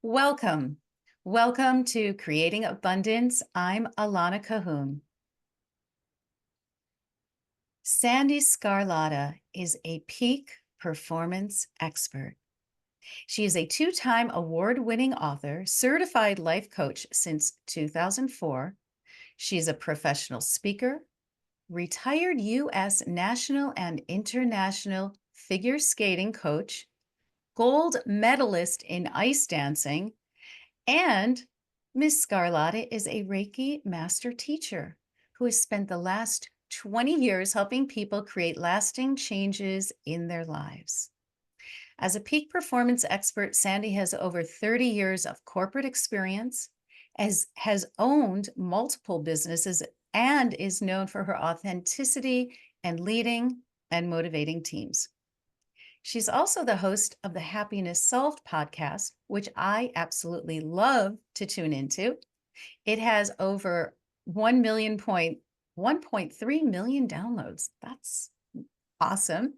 Welcome. Welcome to Creating Abundance. I'm Alana Cahoon. Sandee Sgarlata is a peak performance expert. She is a two-time award-winning author, certified life coach since 2004. She is a professional speaker, retired U.S. national and international figure skating coach, gold medalist in ice dancing, and Ms. Sgarlata is a Reiki master teacher who has spent the last 20 years helping people create lasting changes in their lives. As a peak performance expert, Sandee has over 30 years of corporate experience, has owned multiple businesses, and is known for her authenticity and leading and motivating teams. She's also the host of the Happiness Solved podcast, which I absolutely love to tune into. It has over 1.3 million downloads. That's awesome.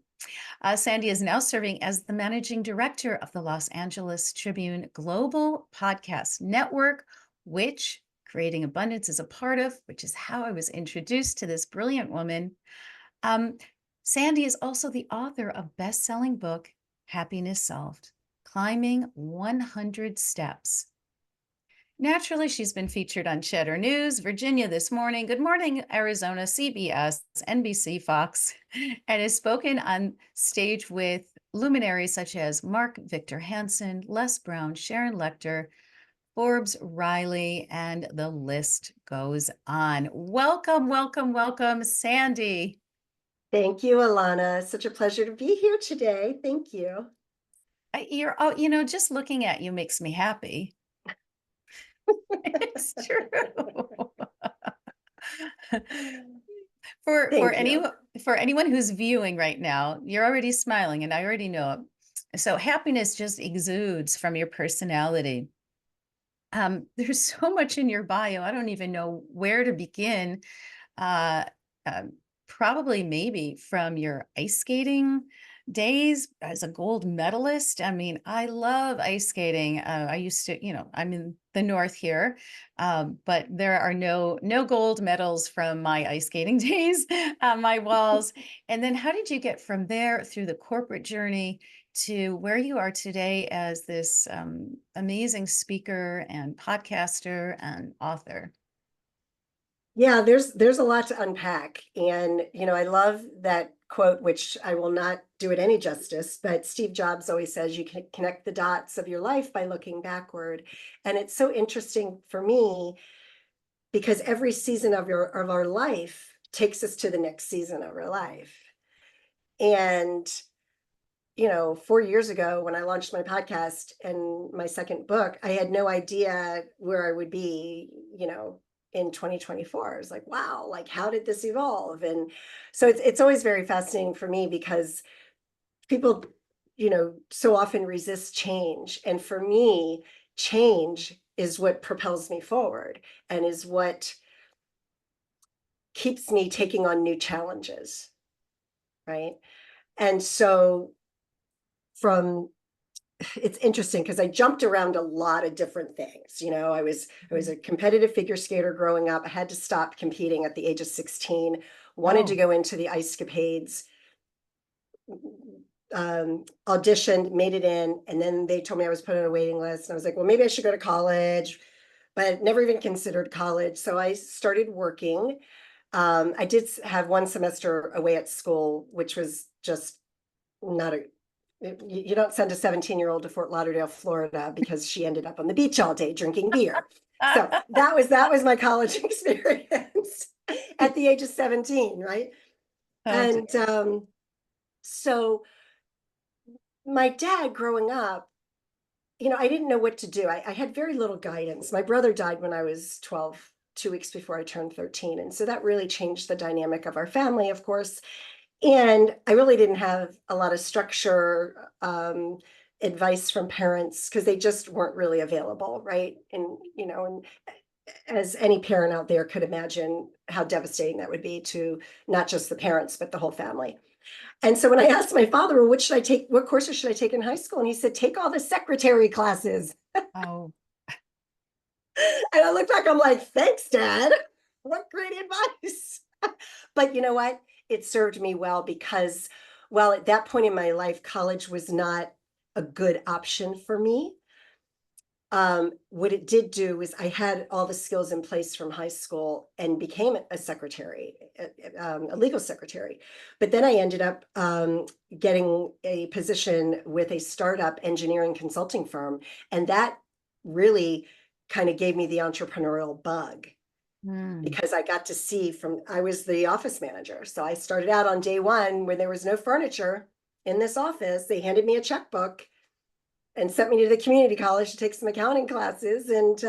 Sandee is now serving as the managing director of the Los Angeles Tribune Global Podcast Network, which Creating Abundance is a part of, which is how I was introduced to this brilliant woman. Sandee is also the author of best-selling book, Happiness Solved, Climbing 100 Steps. Naturally, she's been featured on Cheddar News, Virginia This Morning, Good Morning Arizona, CBS, NBC, Fox, and has spoken on stage with luminaries such as Mark Victor Hansen, Les Brown, Sharon Lechter, Forbes Riley, and the list goes on. Welcome, welcome, welcome, Sandee. Thank you, Alana. Such a pleasure to be here today. Thank you. Just looking at you makes me happy. It's true. For anyone who's viewing right now, you're already smiling, and I already know it. So happiness just exudes from your personality. There's so much in your bio. I don't even know where to begin. Uh, Probably maybe from your ice skating days as a gold medalist. I mean, I love ice skating. I used to, I'm in the north here, but there are no gold medals from my ice skating days on my walls. And then how did you get from there through the corporate journey to where you are today as this amazing speaker and podcaster and author? Yeah, there's a lot to unpack. And, I love that quote, which I will not do it any justice, but Steve Jobs always says you can connect the dots of your life by looking backward. And it's so interesting for me because every season of our life takes us to the next season of our life. And 4 years ago, when I launched my podcast and my second book, I had no idea where I would be, in 2024. I was like, wow, like, how did this evolve? And so it's always very fascinating for me because people, so often resist change. And for me, change is what propels me forward and is what keeps me taking on new challenges. Right. And so it's interesting because I jumped around a lot of different things. I was a competitive figure skater growing up. I had to stop competing at the age of 16, wanted to go into the ice capades, auditioned, made it in, and then they told me I was put on a waiting list. And I was like, well, maybe I should go to college, but never even considered college. So I started working. I did have one semester away at school, which was just not you don't send a 17-year-old to Fort Lauderdale, Florida, because she ended up on the beach all day drinking beer. So that was my college experience at the age of 17, right? And so my dad growing up, I didn't know what to do. I had very little guidance. My brother died when I was 12, 2 weeks before I turned 13. And so that really changed the dynamic of our family, of course. And I really didn't have a lot of structure, advice from parents because they just weren't really available, right? And, and as any parent out there could imagine how devastating that would be to not just the parents, but the whole family. And so when I asked my father, well, what courses should I take in high school? And he said, take all the secretary classes. Oh, And I look back, I'm like, thanks, Dad. What great advice. But you know what? It served me well because, well, at that point in my life, college was not a good option for me. What it did do was I had all the skills in place from high school and became a secretary, a legal secretary. But then I ended up getting a position with a startup engineering consulting firm. And that really kind of gave me the entrepreneurial bug mm. because I got to see I was the office manager. So I started out on day one when there was no furniture in this office. They handed me a checkbook and sent me to the community college to take some accounting classes. And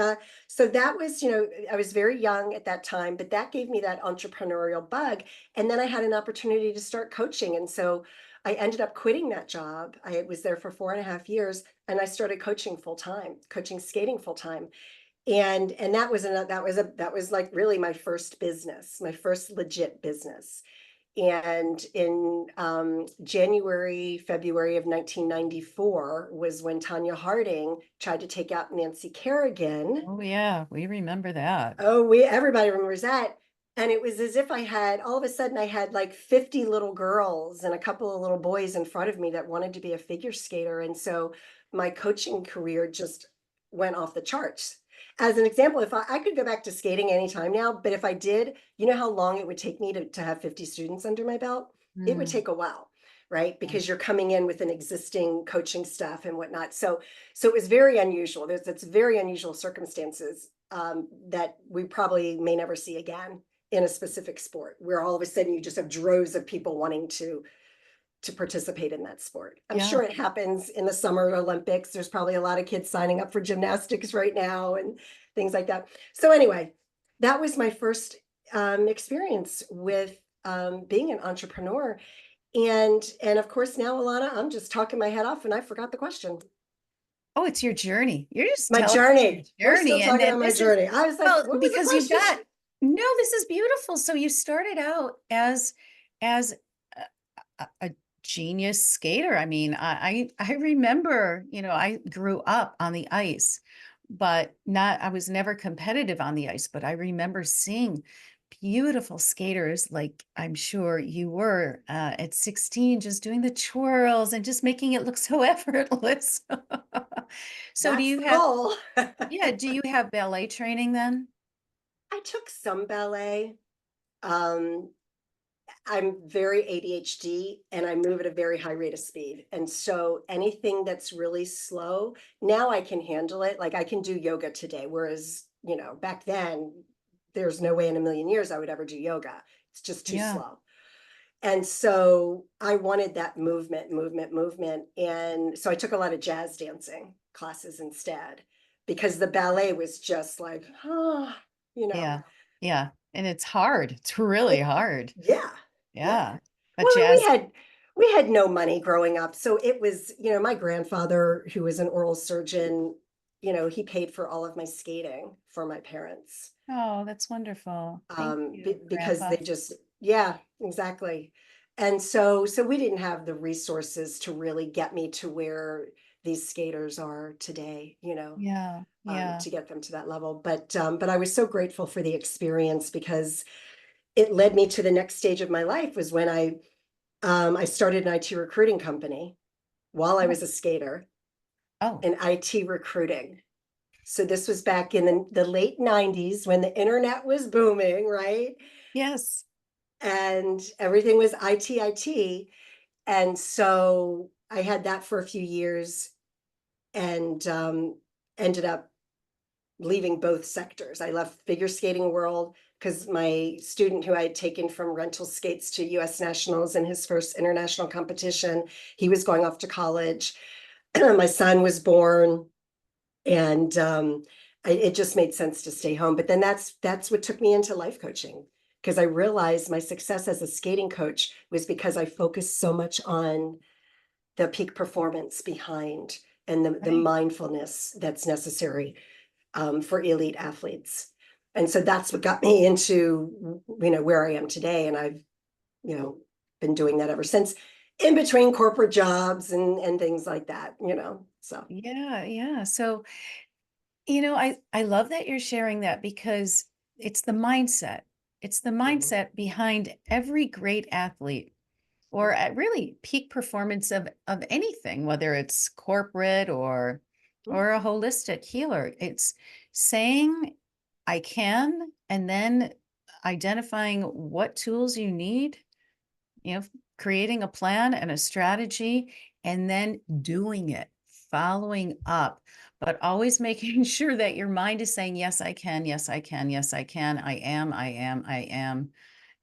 so that was, I was very young at that time, but that gave me that entrepreneurial bug. And then I had an opportunity to start coaching. And so I ended up quitting that job. I was there for 4.5 years and I started coaching full time, coaching skating full time. And that was like really my first business, my first legit business. And in January, February of 1994 was when Tanya Harding tried to take out Nancy Kerrigan. Oh yeah, we remember that. Oh, everybody remembers that. And it was as if all of a sudden I had like 50 little girls and a couple of little boys in front of me that wanted to be a figure skater. And so my coaching career just went off the charts. As an example, if I could go back to skating anytime now, but if I did, you know how long it would take me to have 50 students under my belt? It would Mm, take a while, right? yeah. Because you're coming in with an existing coaching staff and whatnot. So it was very unusual. It's very unusual circumstances that we probably may never see again in a specific sport, where all of a sudden you just have droves of people wanting to participate in that sport. I'm Yeah. sure it happens in the Summer Olympics. There's probably a lot of kids signing up for gymnastics right now and things like that. So anyway, that was my first experience with being an entrepreneur. And of course now, Alana, I'm just talking my head off and I forgot the question. Oh, it's your journey. You're just My telling us journey. your We're still journey. And talking then about my this is, journey. I was like, well, what was the because you've question? got, no, this is beautiful. So you started out as a genius skater. I mean, I remember, I grew up on the ice, but I was never competitive on the ice, but I remember seeing beautiful skaters like I'm sure you were at 16, just doing the twirls and just making it look so effortless. So do That's you the have, goal. yeah, do you have ballet training then? I took some ballet. Um, I'm very ADHD and I move at a very high rate of speed. And so anything that's really slow, now I can handle it. Like I can do yoga today, whereas, back then, there's no way in a million years I would ever do yoga. It's just too Yeah. slow. And so I wanted that movement, movement, movement. And so I took a lot of jazz dancing classes instead because the ballet was just like, you know, Yeah. Yeah. And it's hard. It's really it, hard. yeah, yeah. Yeah. But Well, and we jazz, had we had no money growing up. So it was, my grandfather, who was an oral surgeon, he paid for all of my skating for my parents. oh, that's wonderful. Thank you, Because Grandpa. they just, yeah, exactly. And so we didn't have the resources to really get me to where these skaters are today, Yeah. Yeah. to get them to that level. But I was so grateful for the experience because it led me to the next stage of my life was when I started an IT recruiting company while I Oh, was a skater oh, in IT recruiting. So this was back in the late 90s when the internet was booming, right? yes. And everything was IT. And so I had that for a few years and ended up leaving both sectors. I left figure skating world because my student who I had taken from rental skates to US nationals in his first international competition, he was going off to college. My son was born and it just made sense to stay home. But then that's what took me into life coaching because I realized my success as a skating coach was because I focused so much on the peak performance behind and the Right. mindfulness that's necessary for elite athletes. And so that's what got me into, where I am today. And I've, you know, been doing that ever since. in between corporate jobs and things like that, you know. So Yeah, yeah. So, I love that you're sharing that because it's the mindset. It's the mhm, mindset behind every great athlete or mhm, at really peak performance of anything, whether it's corporate mhm. or a holistic healer. It's saying I can and then identifying what tools you need, you know, creating a plan and a strategy and then doing it, following up, but always making sure that your mind is saying, yes, I can, yes, I can, yes, I can, I am,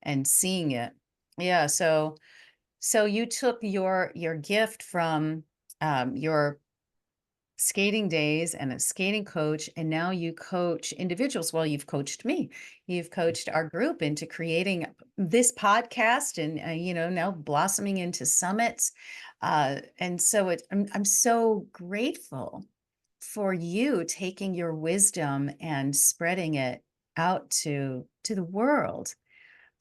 and seeing it. Yeah. So you took your gift from your skating days and a skating coach, and now you coach individuals. Well, you've coached me. You've coached our group into creating this podcast, and now blossoming into summits. And so I'm so grateful for you taking your wisdom and spreading it out to the world.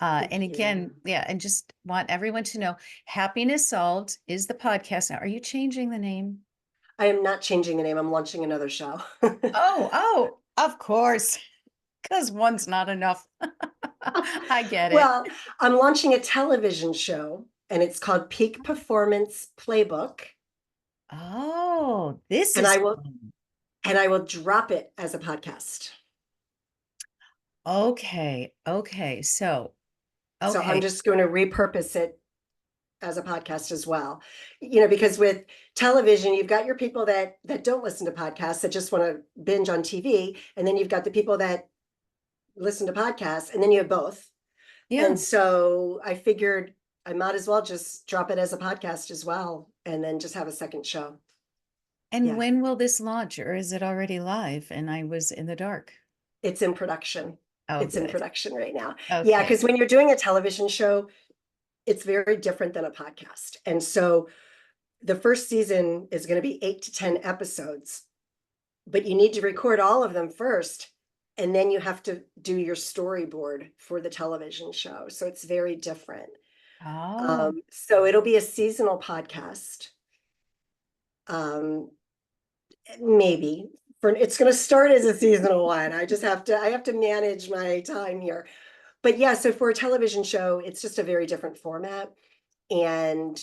And Thank again, you. yeah, and just want everyone to know Happiness Solved is the podcast. Now, are you changing the name? I am not changing the name. I'm launching another show. Oh, of course, because one's not enough. I get it. Well, I'm launching a television show and it's called Peak Performance Playbook. Oh, this And is I will fun. and I will drop it as a podcast. Okay, okay. So, So I'm okay. just going to repurpose it as a podcast as well. You know, because with television, you've got your people that don't listen to podcasts that just want to binge on TV, and then you've got the people that listen to podcasts, and then you have both. Yeah. And so I figured I might as well just drop it as a podcast as well, and then just have a second show. And Yeah, when will this launch, or is it already live and I was in the dark? it's in production. Oh, It's in good. production right now. Yeah, Okay. because when you're doing a television show, it's very different than a podcast. And so the first season is going to be 8 to 10 episodes, but you need to record all of them first. And then you have to do your storyboard for the television show. So it's very different. Oh, So it'll be a seasonal podcast. Um, maybe for it's going to start as a seasonal one. I have to manage my time here. But yeah, so for a television show, it's just a very different format. And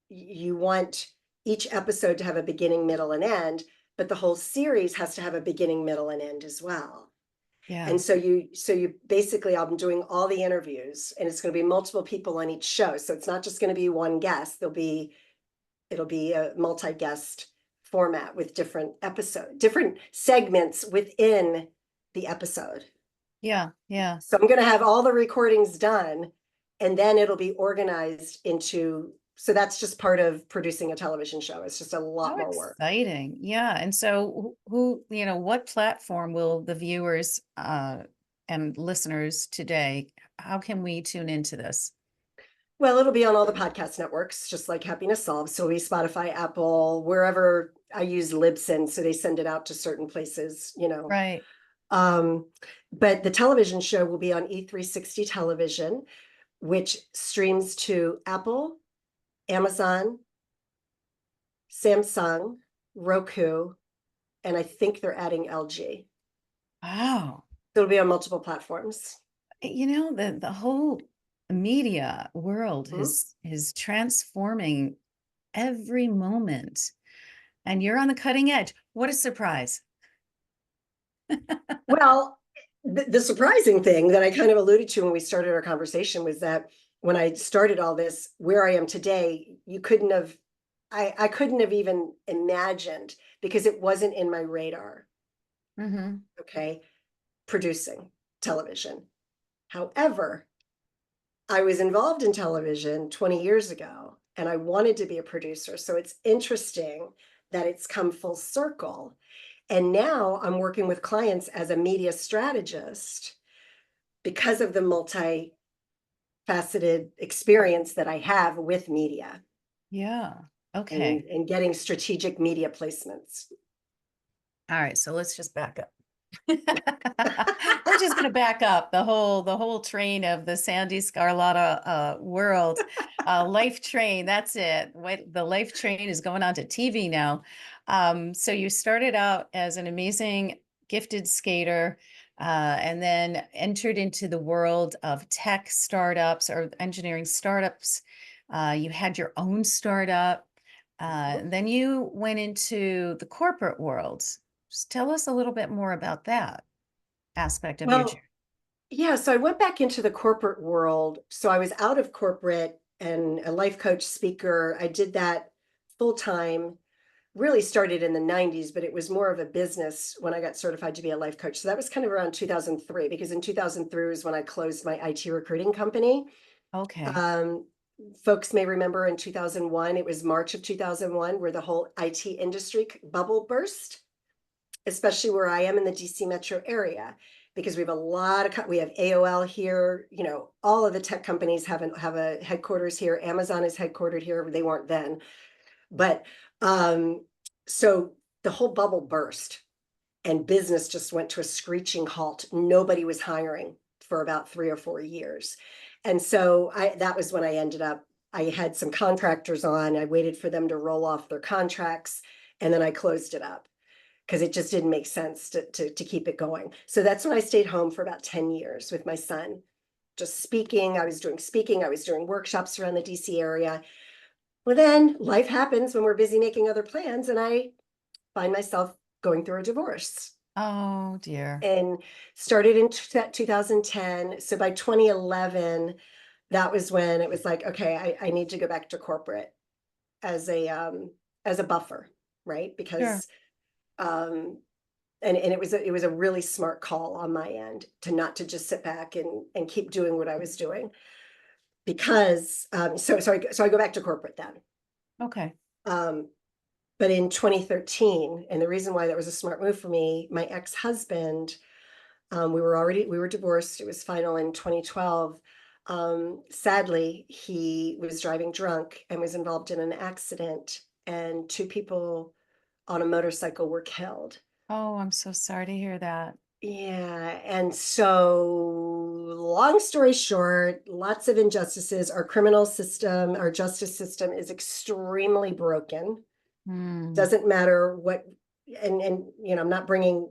you want each episode to have a beginning, middle, and end, but the whole series has to have a beginning, middle, and end as well. yeah. And so you basically, I'm doing all the interviews, and it's going to be multiple people on each show. So it's not just going to be one guest. It'll be a multi-guest format with different segments within the episode. Yeah. Yeah. So I'm going to have all the recordings done, and then it'll be organized into. So that's just part of producing a television show. It's just a lot How more work. exciting. Yeah. And so what platform will the viewers and listeners today, how can we tune into this? Well, it'll be on all the podcast networks, just like Happiness Solves. So it'll be Spotify, Apple, wherever. I use Libsyn, so they send it out to certain places, you know. Right. Um, but the television show will be on E360 television, which streams to Apple, Amazon, Samsung, Roku, and I think they're adding LG. Wow. It'll be on multiple platforms. The whole media world Mhm. is transforming every moment, and you're on the cutting edge. What a surprise. Well, the surprising thing that I kind of alluded to when we started our conversation was that when I started all this, where I am today, I couldn't have even imagined because it wasn't in my radar. Hmm. Okay. Producing television. However, I was involved in television 20 years ago and I wanted to be a producer. So it's interesting that it's come full circle. And now I'm working with clients as a media strategist because of the multifaceted experience that I have with media Yeah. and, Okay. and getting strategic media placements. All right. So let's just back up. We're just going to back up the whole train of the Sandee Sgarlata world. Life Train, that's it. The Life Train is going on to TV now. So you started out as an amazing gifted skater, and then entered into the world of tech startups or engineering startups. You had your own startup. Then you went into the corporate world. Just tell us a little bit more about that aspect of your journey. Well, yeah, so I went back into the corporate world. So I was out of corporate and a life coach speaker. I did that full time, really started in the 90s, but it was more of a business when I got certified to be a life coach. So that was kind of around 2003, because in 2003 was when I closed my IT recruiting company. Okay. Um, Folks may remember in 2001, it was March of 2001, where the whole IT industry bubble burst, especially where I am in the DC metro area, because we have a lot of, we have AOL here, you know, all of the tech companies have a headquarters here. Amazon is headquartered here. They weren't then, but um, so the whole bubble burst and business just went to a screeching halt. Nobody was hiring for about 3 or 4 years. And so that was when I ended up, I had some contractors on, I waited for them to roll off their contracts, and then I closed it up because it just didn't make sense to keep it going. So that's when I stayed home for about 10 years with my son, just speaking. I was doing speaking, I was doing workshops around the DC area. Well, then life happens when we're busy making other plans, and I find myself going through a divorce, Oh dear. and started in 2010. So by 2011, that was when it was like, okay, I need to go back to corporate as a buffer, right? Sure. Because um, and it was a really smart call on my end to not to just sit back and keep doing what I was doing, because so I go back to corporate then. Okay. Um, but in 2013, and the reason why that was a smart move for me, my ex-husband, we were divorced. It was final in 2012. Sadly, he was driving drunk and was involved in an accident, and two people on a motorcycle were killed. Oh, I'm so sorry to hear that. Yeah, and so long story short, lots of injustices. Our criminal system, our justice system is extremely broken. Hmm. Doesn't matter what, and you know, I'm not bringing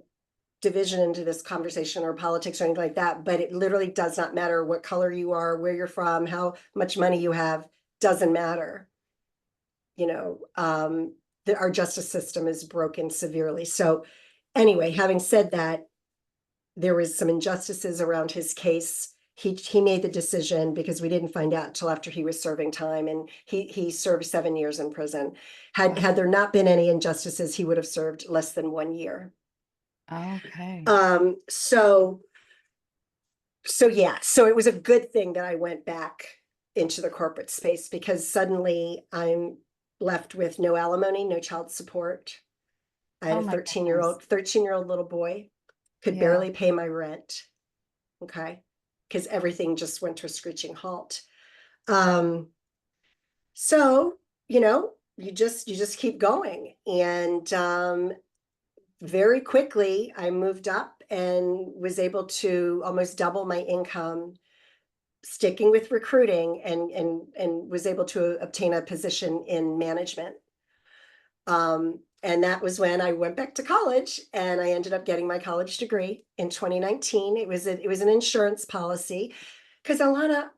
division into this conversation or politics or anything like that, but it literally does not matter what color you are, where you're from, how much money you have, doesn't matter. You know, our justice system is broken severely. So anyway, having said that, there was some injustices around his case. He made the decision, because we didn't find out until after he was serving time, and he served 7 years in prison. Wow. Had there not been any injustices, he would have served less than 1 year. Okay. Um, so yeah, so it was a good thing that I went back into the corporate space, because suddenly I'm left with no alimony, no child support. I had Oh a my goodness. 13-year-old little boy, could Yeah. barely pay my rent. Okay. Because everything just went to a screeching halt. Um, so, you know, you just keep going. And very quickly I moved up and was able to almost double my income, sticking with recruiting, and was able to obtain a position in management. And that was when I went back to college, and I ended up getting my college degree in 2019. It was an insurance policy, because Alana,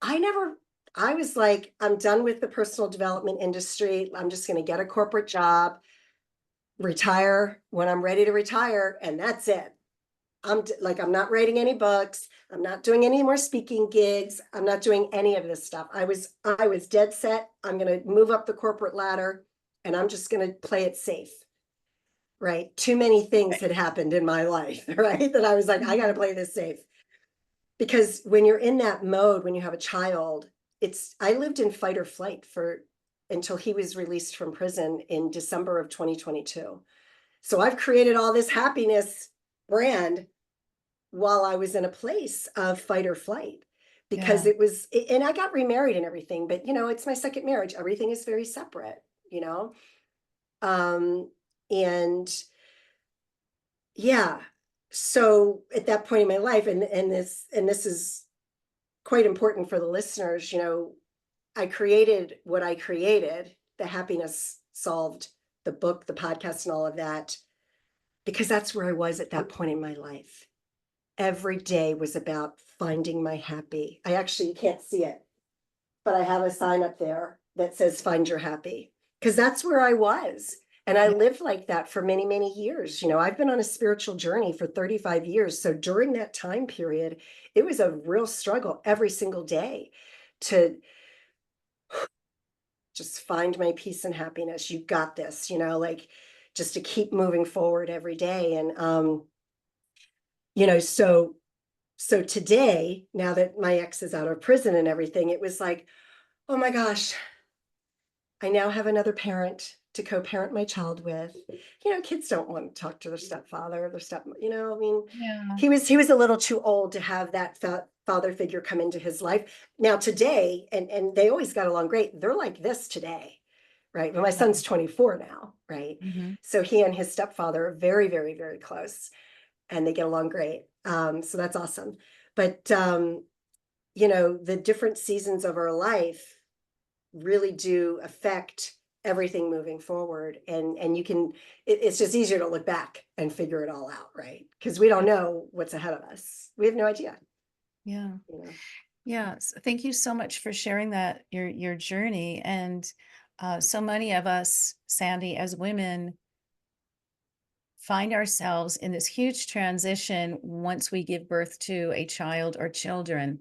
I never, I was like, I'm done with the personal development industry. I'm just going to get a corporate job, retire when I'm ready to retire, and that's it. I'm not writing any books. I'm not doing any more speaking gigs. I'm not doing any of this stuff. I was dead set. I'm going to move up the corporate ladder, and I'm just going to play it safe. Right? Too many things Right. had happened in my life, right? That I was like, I got to Mhm. play this safe. Because when you're in that mode, when you have a child, I lived in fight or flight for until he was released from prison in December of 2022. So I've created all this happiness brand while I was in a place of fight or flight, because Yeah. it was, and I got remarried and everything, but you know, it's my second marriage. Everything is very separate, you know? Um, and yeah, So at that point in my life, and this is quite important for the listeners, I created what I created, the Happiness Solved, the book, the podcast, and all of that, because that's where I was at that point in my life. Every day was about finding my happy. I actually, you can't see it, but I have a sign up there that says find your happy, because that's where I was. And I Yeah. lived like that for many, many years. I've been on a spiritual journey for 35 years. So during that time period, it was a real struggle every single day to just find my peace and happiness. You got this, like just to keep moving forward every day. And, so today, now that my ex is out of prison and everything, it was like, oh my gosh, I now have another parent to co-parent my child with. Kids don't want to talk to their stepfather, their step, I mean, Yeah. he was a little too old to have that father figure come into his life. Now today, and they always got along great. They're like this today, right? But my son's 24 now, right? Mm-hmm. So he and his stepfather are very, very, very close, and they get along great. So that's awesome. But the different seasons of our life really do affect everything moving forward, and you can it's just easier to look back and figure it all out, right? Because we don't know what's ahead of us. We have no idea. Yeah. you know Yes. Thank you so much for sharing that, your journey. And so many of us, Sandee, as women, find ourselves in this huge transition once we give birth to a child or children.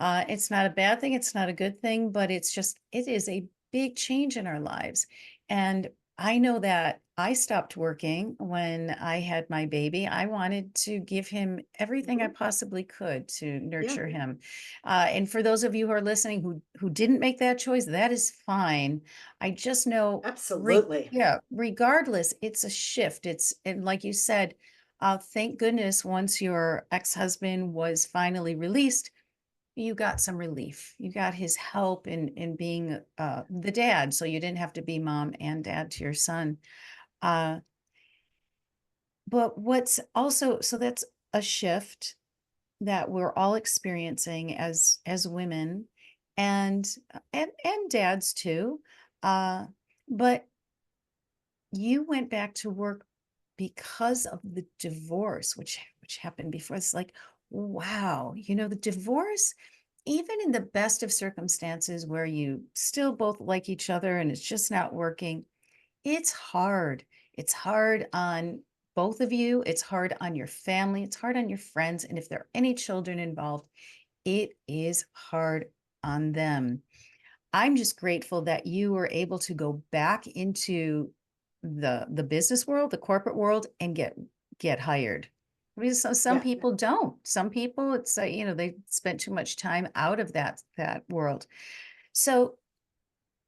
It's not a bad thing, it's not a good thing, but it is a big change in our lives. And I know that I stopped working when I had my baby. I wanted to give him everything I Mhm. possibly could to Yeah, nurture him. And for those of you who are listening who didn't make that choice, that is fine. I just know absolutely. yeah, regardless, it's a shift. And like you said, thank goodness once your ex-husband was finally released, you got some relief. You got his help in being the dad, so you didn't have to be mom and dad to your son. Uh, but what's also, so that's a shift that we're all experiencing as women and and dads too. Uh, but you went back to work because of the divorce, which happened before. It's like, wow, the divorce, even in the best of circumstances where you still both like each other and it's just not working, it's hard. It's hard on both of you. It's hard on your family. It's hard on your friends. And if there are any children involved, it is hard on them. I'm just grateful that you were able to go back into the business world, the corporate world, and get hired. Because some Yeah, people don't. Some people, it's they spent too much time out of that world. So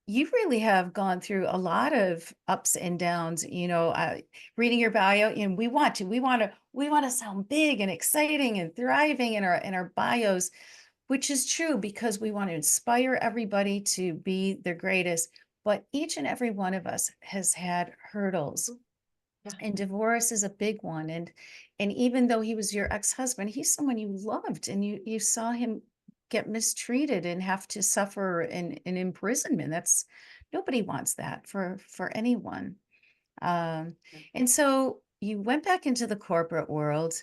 you really have gone through a lot of ups and downs. Reading your bio, and we want to sound big and exciting and thriving in our bios, which is true because we want to inspire everybody to be their greatest. But each and every one of us has had hurdles, mhm, yeah, and divorce is a big one. And even though he was your ex-husband, he's someone you loved, and you saw him get mistreated and have to suffer in imprisonment. That's nobody wants that for anyone. Um, yeah. and so you went back into the corporate world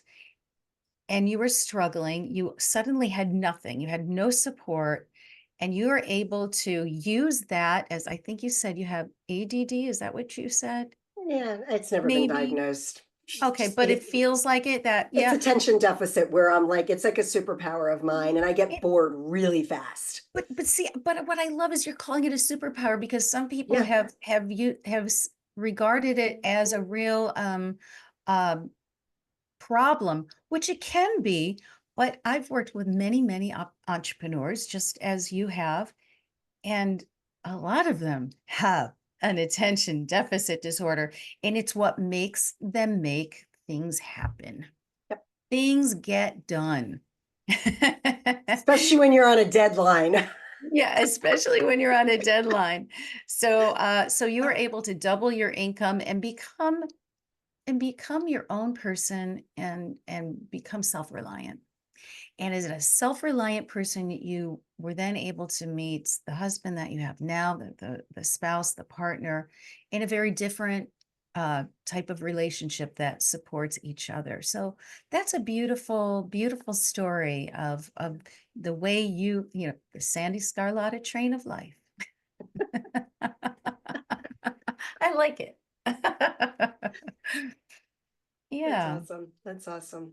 and you were struggling, you suddenly had nothing, you had no support, and you were able to use that, as I think you said you have ADD, is that what you said? Yeah, it's never been Maybe. diagnosed. Okay, Just but it feels like it, that, it's yeah. attention deficit, where I'm like, it's like a superpower of mine, and I get It, bored really fast. but see, but what I love is you're calling it a superpower, because some people Yeah, have regarded it as a real um problem, which it can be. But I've worked with many, many entrepreneurs, just as you have, and a lot of them have an attention deficit disorder, and it's what makes them make things happen. yep. Things get done. Especially when you're on a deadline. Yeah, especially when you're on a deadline. So you were able to double your income and become become your own person and become self-reliant. And as a self-reliant person, you were then able to meet the husband that you have now, the spouse, the partner, in a very different type of relationship that supports each other. So that's a beautiful, beautiful story of the way you know, the Sandee Sgarlata train of life. I like it. That's Yeah. awesome. That's awesome.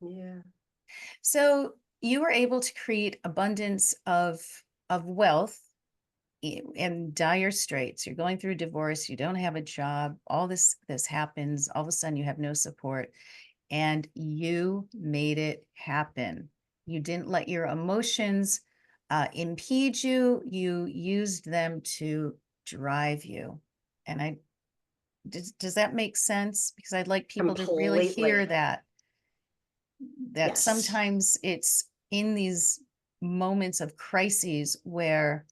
Yeah. So you were able to create abundance of wealth in dire straits. You're going through a divorce, you don't have a job, all this happens, all of a sudden you have no support, and you made it happen. You didn't let your emotions impede you. You used them to drive you. And does that make sense? Because I'd like people to really hear Completely. that Yes. sometimes it's in these moments of crises where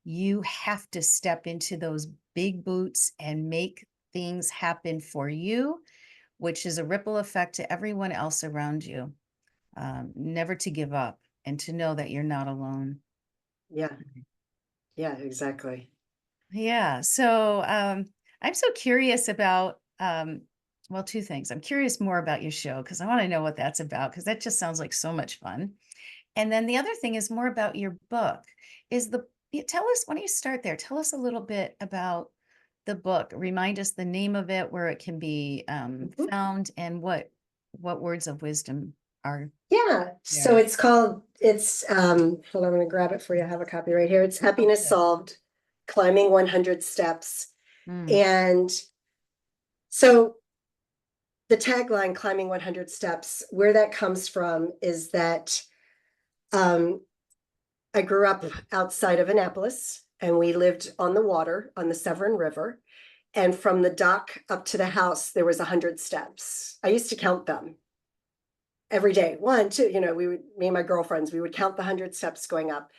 you have to step into those big boots and make things happen for you, which is a ripple effect to everyone else around you. Never to give up and to know that you're not alone. Yeah. Yeah, exactly. Yeah. So I'm so curious about, well, two things. I'm curious more about your show because I want to know what that's about because that just sounds like so much fun. And then the other thing is more about your book. Tell us, why don't you start there? Tell us a little bit about the book. Remind us the name of it, where it can be Mhm. found, and what words of wisdom are Yeah. So there. hold on, I'm gonna grab it for you. I have a copy right here. It's Happiness Okay. Solved, Climbing 100 Steps. Mm, And so the tagline, Climbing 100 Steps, where that comes from is that um, I grew up outside of Annapolis and we lived on the water on the Severn River. And from the dock up to the house, there was 100 steps. I used to count them every day. One, two, me and my girlfriends, we would count the 100 steps going up.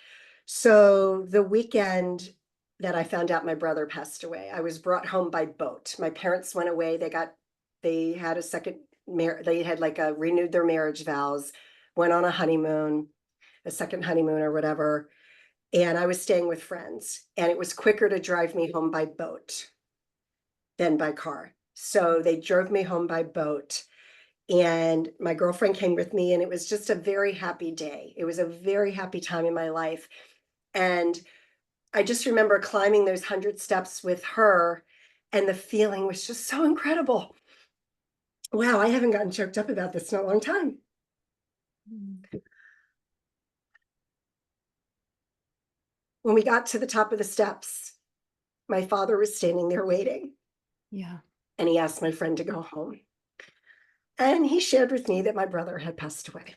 So the weekend that I found out my brother passed away, I was brought home by boat. My parents went away. They had a second they had like renewed their marriage vows, went on a honeymoon, a second honeymoon or whatever. And I was staying with friends, and it was quicker to drive me home by boat than by car. So they drove me home by boat, and my girlfriend came with me, and it was just a very happy day. It was a very happy time in my life. And I just remember climbing those 100 steps with her, and the feeling was just so incredible. Wow, I haven't gotten choked up about this in a long time. mm, When we got to the top of the steps, my father was standing there waiting, yeah. and he asked my friend to go home. And he shared with me that my brother had passed away.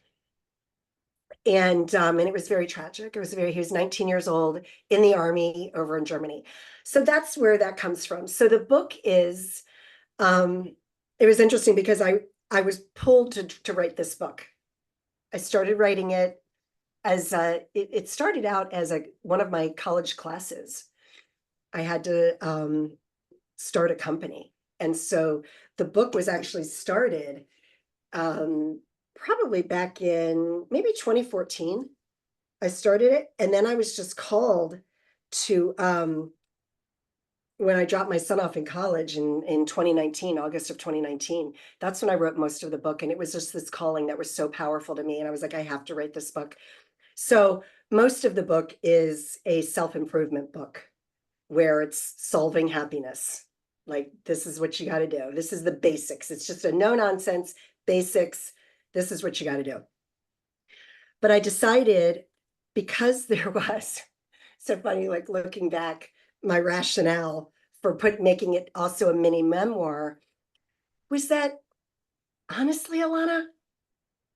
And it was very tragic. He was 19 years old in the army over in Germany. So that's where that comes from. So the book is, it was interesting because I was pulled to write this book. I started writing it it started out as one of my college classes. I had to start a company. And so the book was actually started um, probably back in maybe 2014. I started it, and then I was just called to when I dropped my son off in college in 2019, August of 2019. That's when I wrote most of the book, and it was just this calling that was so powerful to me, and I was like, I have to write this book. So most of the book is a self-improvement book where it's solving happiness. Like, this is what you got to do. This is the basics. It's just a no nonsense basics. This is what you got to do. But I decided, because there was so funny, like looking back, my rationale for making it also a mini memoir was that, honestly, Alana,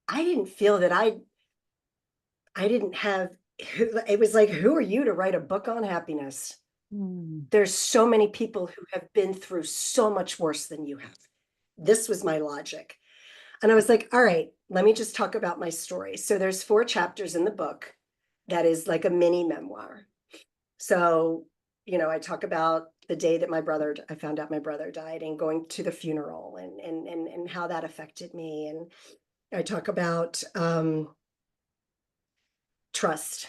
I didn't feel that I didn't have, it was like, who are you to write a book on happiness? Mm, There's so many people who have been through so much worse than you have. This was my logic. And I was like, all right, let me just talk about my story. So there's 4 chapters in the book that is like a mini memoir. So, I talk about the day that I found out my brother died, and going to the funeral, and how that affected me. And I talk about trust,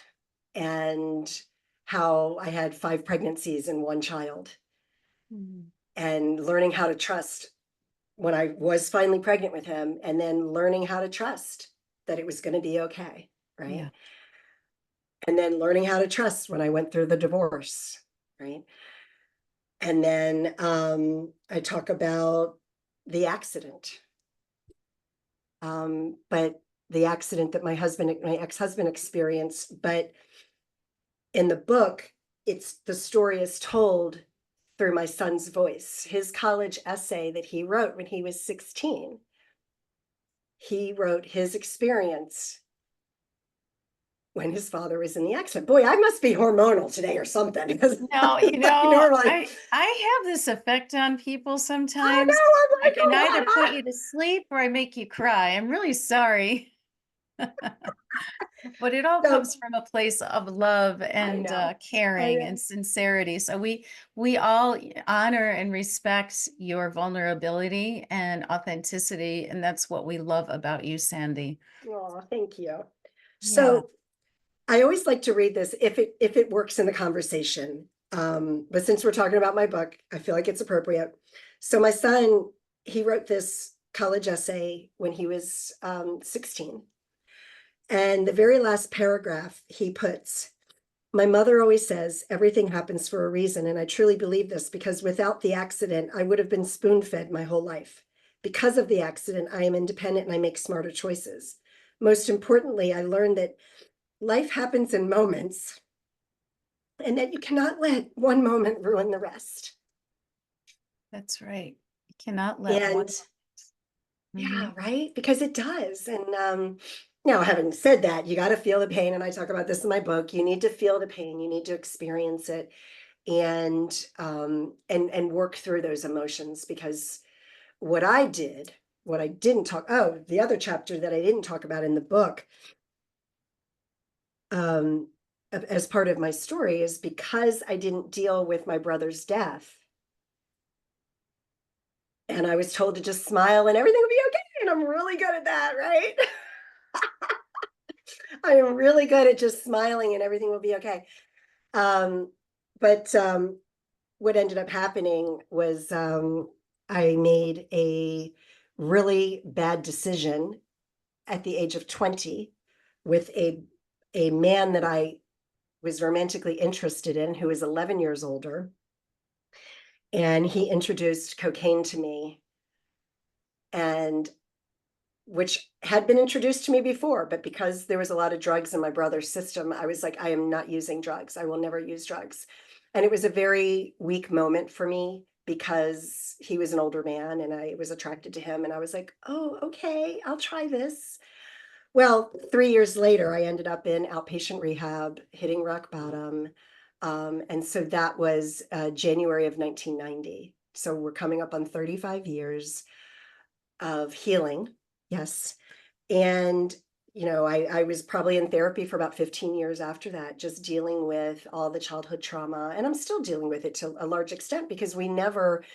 and how I had 5 pregnancies and 1 child, Mhm. and learning how to trust when I was finally pregnant with him, and then learning how to trust that it was going to be okay, right? Yeah. And then learning how to trust when I went through the divorce, right? And then I talk about the accident, but the accident that my ex-husband experienced. But in the book, it's the story is told through my son's voice. His college essay that he wrote when he was 16, he wrote his experience when his father was in the accident. Boy, I must be hormonal today or something, because No, like normally, I have this effect on people I sometimes. know, I'm I like, can either put oh, you to sleep or I make you cry. I'm really sorry. But it all so comes from a place of love I and know, I caring and know. sincerity. So we all honor and respect your vulnerability and authenticity, and that's what we love about you, Sandee. Oh, thank you. Yeah. So I always like to read this if it works in the conversation. But since we're talking about my book, I feel like it's appropriate. So my son, he wrote this college essay when he was 16. And the very last paragraph he puts, my mother always says everything happens for a reason. And I truly believe this, because without the accident, I would have been spoon fed my whole life. Because of the accident, I am independent and I make smarter choices. Most importantly, I learned that life happens in moments, and that you cannot let one moment ruin the rest. That's right. You cannot let one. And yeah, Mhm. right, because it does. And now, having said that, you got to feel the pain, and I talk about this in my book. You need to feel the pain, you need to experience it, and work through those emotions. Because what I did, what I didn't talk, oh, the other chapter that I didn't talk about in the book, um as part of my story, is because I didn't deal with my brother's death, and I was told to just smile and everything will be okay. And I'm really good at that, right? I am really good at just smiling and everything will be okay. Um, but what ended up happening was, I made a really bad decision at the age of 20 with a man that I was romantically interested in, who was 11 years older. And he introduced cocaine to me, and which had been introduced to me before, but because there was a lot of drugs in my brother's system, I was like, I am not using drugs. I will never use drugs. And it was a very weak moment for me, because he was an older man and I was attracted to him. And I was like, oh, okay, I'll try this. Well, 3 years later, I ended up in outpatient rehab, hitting rock bottom. And so that was January of 1990. So we're coming up on 35 years of healing. Yes. And, I was probably in therapy for about 15 years after that, just dealing with all the childhood trauma. And I'm still dealing with it to a large extent, because we never,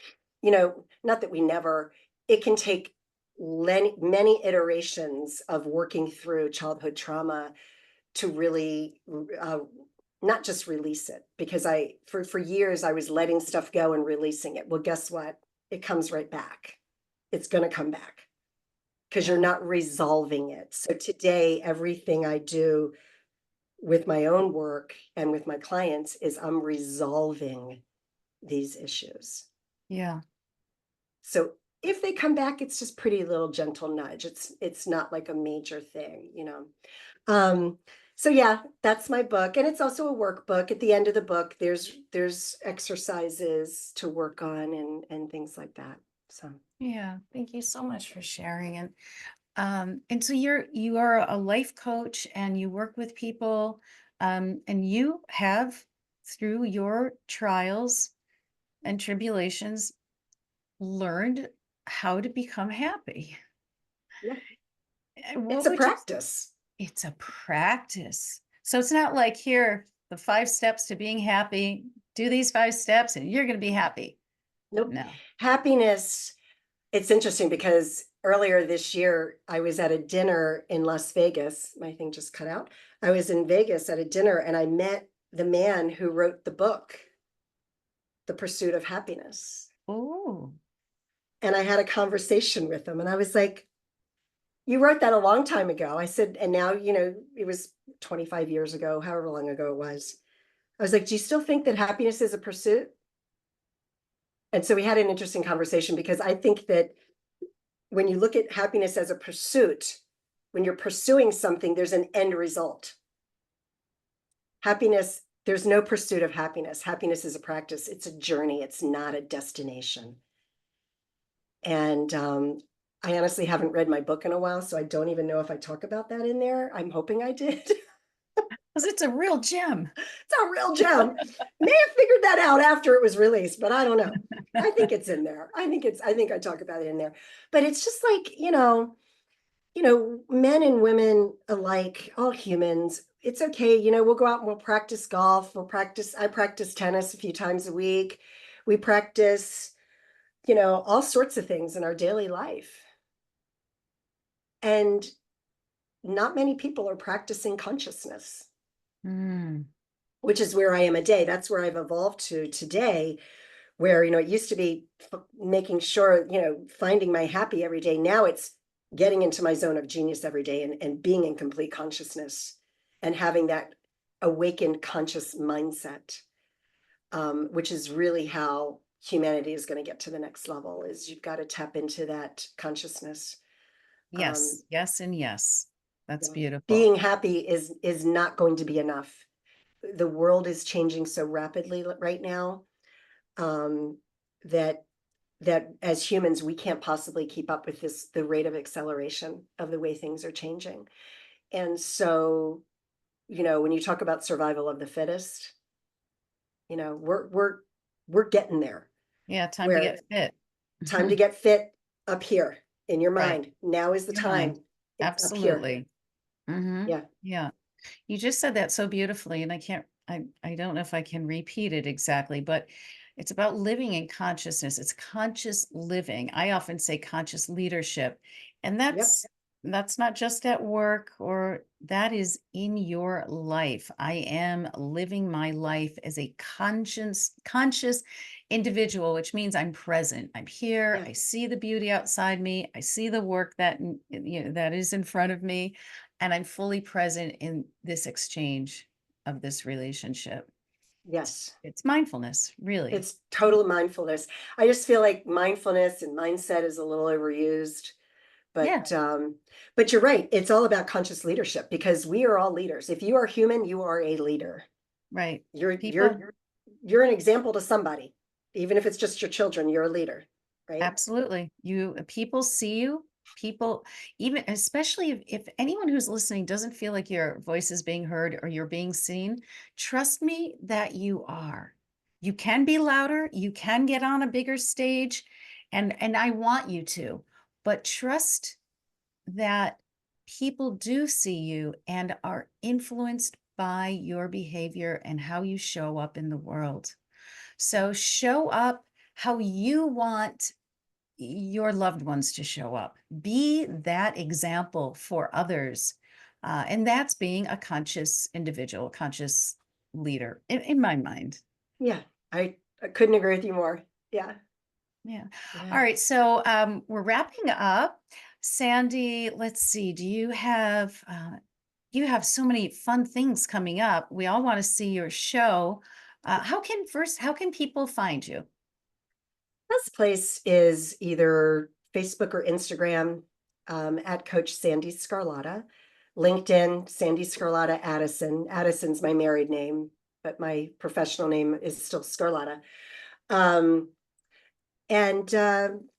not that we never, it can take many iterations of working through childhood trauma to really uh, not just release it. Because for years, I was letting stuff go and releasing it. Well, guess what? It comes right back. It's going to come back, because you're Yeah. not resolving it. So today, everything I do with my own work and with my clients is I'm resolving these issues. Yeah. So if they come back, it's just pretty little gentle nudge. It's not like a major thing. Um, so yeah, that's my book. And it's also a workbook. At the end of the book, there's exercises to work on, and things like that. So Yeah. Thank you so much for sharing. And so you are a life coach and you work with people, and you have, through your trials and tribulations, learned how to become happy. yeah, it's What a would you? practice. It's a practice. So it's not like, here, the 5 steps to being happy. do these 5 steps and you're going to be happy. Nope. No. Happiness, it's interesting because earlier this year, I was at a dinner in Las Vegas. My thing just cut out. I was in Vegas at a dinner and I met the man who wrote the book, The Pursuit of Happiness. Oh, And I had a conversation with him and I was like, you wrote that a long time ago. I said, and now, it was 25 years ago, however long ago it was. I was like, do you still think that happiness is a pursuit? And so we had an interesting conversation because I think that when you look at happiness as a pursuit, when you're pursuing something, there's an end result. Happiness, there's no pursuit of happiness. Happiness is a practice. It's a journey. It's not a destination. And I honestly haven't read my book in a while, so I don't even know if I talk about that in there. I'm hoping I did. because it's a real gem. It's a real gem. May have figured that out after it was released, but I don't know. I think it's in there. I think I talk about it in there. But it's just like, men and women alike, all humans, it's okay. We'll go out and we'll practice golf. I practice tennis a few times a week. We practice, all sorts of things in our daily life. And not many people are practicing consciousness. Mm. Which is where I am today. That's where I've evolved to today, where, it used to be making sure, finding my happy every day. Now it's getting into my zone of genius every day and being in complete consciousness and having that awakened conscious mindset, which is really how humanity is going to get to the next level, is you've got to tap into that consciousness. Yes, yes, and yes. That's beautiful. Being happy is not going to be enough. The world is changing so rapidly right now, that as humans, we can't possibly keep up with the rate of acceleration of the way things are changing. And so, when you talk about survival of the fittest, we're getting there. Yeah, time to Where get fit. time to get fit up here in your Right. mind. Now is the Your mind. time. It's up here. Absolutely. Mm-hmm. Yeah. Yeah. You just said that so beautifully, and I don't know if I can repeat it exactly, but it's about living in consciousness. It's conscious living. I often say conscious leadership, and Yep. that's not just at work, or that is in your life. I am living my life as a conscious individual, which means I'm present. I'm here. Yeah. I see the beauty outside me. I see the work that is in front of me, and I'm fully present in this exchange of this relationship. Yes. It's mindfulness, really. It's total mindfulness. I just feel like mindfulness and mindset is a little overused, Yeah, but you're right. It's all about conscious leadership because we are all leaders. If you are human, you are a leader. right. You're People, you're you're an example to somebody. Even if it's just your children, you're a leader, right? absolutely. People see you. People, even especially if anyone who's listening doesn't feel like your voice is being heard or you're being seen, trust me that you are. You can be louder, you can get on a bigger stage, and I want you to, but trust that people do see you and are influenced by your behavior and how you show up in the world. So show up how you want your loved ones to show up. Be that example for others. And that's being a conscious individual, conscious leader, in my mind. Yeah. I couldn't agree with you more. Yeah. Yeah. All Yeah. right. So we're wrapping up. Sandee, let's see. You have so many fun things coming up. We all want to see your show. How can people find you? Best place is either Facebook or Instagram, at Coach Sandee Sgarlata. LinkedIn, Sandee Sgarlata Addison. Addison's my married name, but my professional name is still Sgarlata. Um, and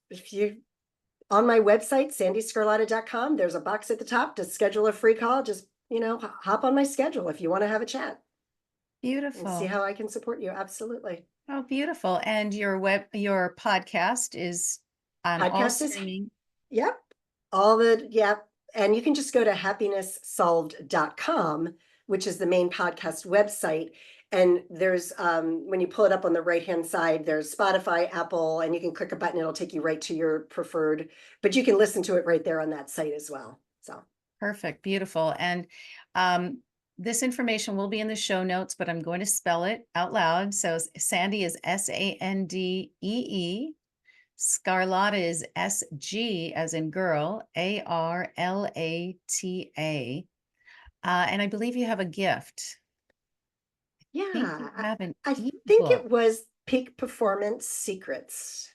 if you on my website, sandeesgarlata.com, there's a box at the top to schedule a free call. Just, hop on my schedule if you want to have a chat and see Beautiful. how I can support you. Absolutely. Oh, beautiful. And your podcast is on all Podcast is, streaming. yep. Yep. And you can just go to happinesssolved.com, which is the main podcast website. And there's when you pull it up on the right-hand side, there's Spotify, Apple, and you can click a button, it'll take you right to your preferred, but you can listen to it right there on that site as well. So Perfect. Beautiful. And um, this information will be in the show notes, but I'm going to spell it out loud. So Sandee is Sandee. Sgarlata is SG as in girl, Arlata. And I believe you have a gift. I think you yeah, have an I think ebook. it was Peak Performance Secrets.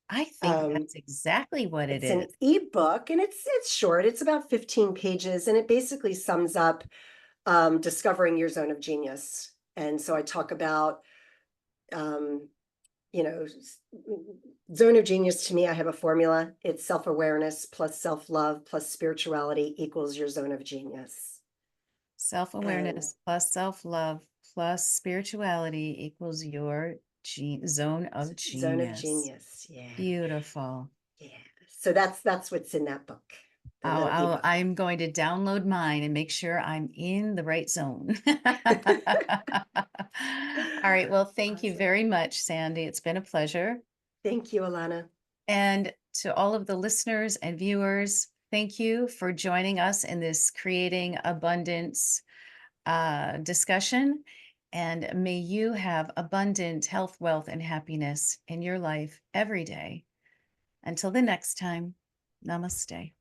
I think Um, that's exactly what it it's is. an ebook and it's short. It's about 15 pages and it basically sums up discovering your zone of genius. And so I talk about um, you know, zone of genius to me, I have a formula. It's self-awareness plus self-love plus spirituality equals your zone of genius. And Self-awareness plus self-love plus spirituality equals your zone of zone of genius. genius. Yeah. Beautiful. Yeah. So that's what's in that book, the little ebook. I'm going to download mine and make sure I'm in the right zone. All right. Well, thank you Awesome. very much, Sandee. It's been a pleasure. Thank you, Alana. And to all of the listeners and viewers, thank you for joining us in this creating abundance discussion. And may you have abundant health, wealth, and happiness in your life every day. Until the next time, namaste.